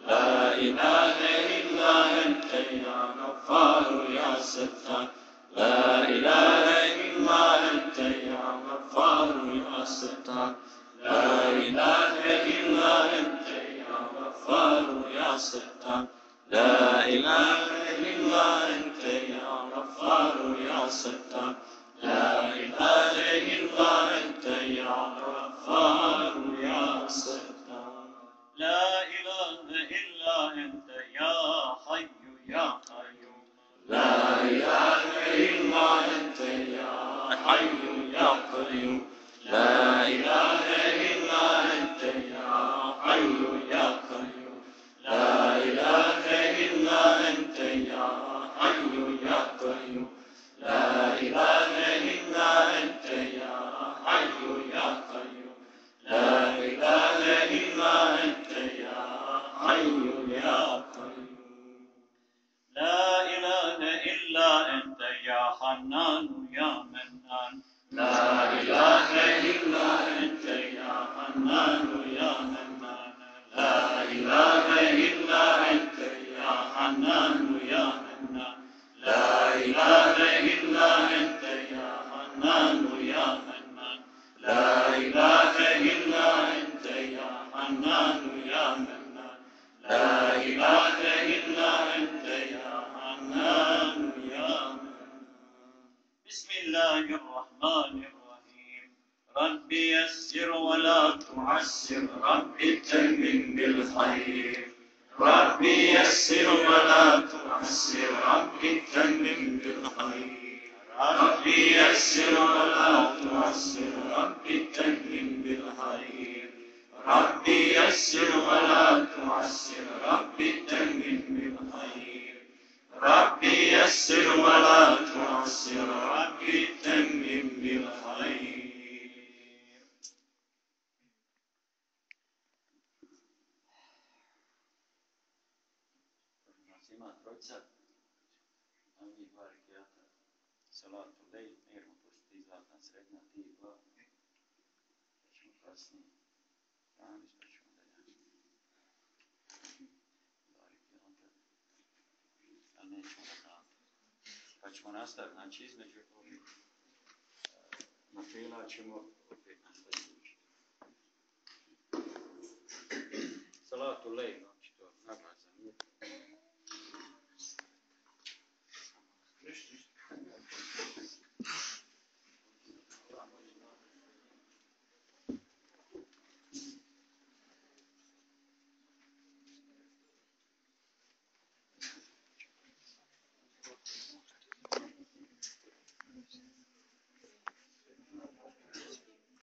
لا إله إلا يا غفار يا ستار لا إله إلا أنت يا غفار يا ستار لا إله إلا أنت يا غفار يا ستار لا إله إلا أنت يا غفار يا ستار لا إله إلا أنت يا غفار يا ستار لا إله إلا أنت يا حي يا قيوم لا إله إلا أنت يا حي يا قيوم لا إله إلا أنت يا حي يا قيوم لا إله إلا أنت يا حي يا قيوم لا إله إلا أنت يا حي يا قيوم لا إله إلا أنت يا حي يا قيوم لا إله إلا أنت يا حنان يا منان لا إله إلا أنت يا حنان يا منان لا إله إلا أنت يا حنان يا منان لا إله إلا أنت يا حنان يا منان لا إله إلا أنت يا حنان يا منان لا إله إلا أنت يا حنان يا منان بسم الله الرحمن الرحيم رب يسر ولا تعسر رب تمم بالخير رب يسر ولا تعسر رب تمم بالخير رب يسر ولا تعسر رب تمم بالخير رب يسر ولا تعسر رب تمم بالخير رب يسر ولا تعسر رب تمم بالخير Svima trojica, ovi dva rekiata, salatu lejl, mirno pušti, zlatna srednja, ti dva, pa ćemo kasnije, Ramis, pa ćemo dalje. Dva rekiata, a nećemo da znam. Pa ćemo nastaviti, znači između ovih nafila ćemo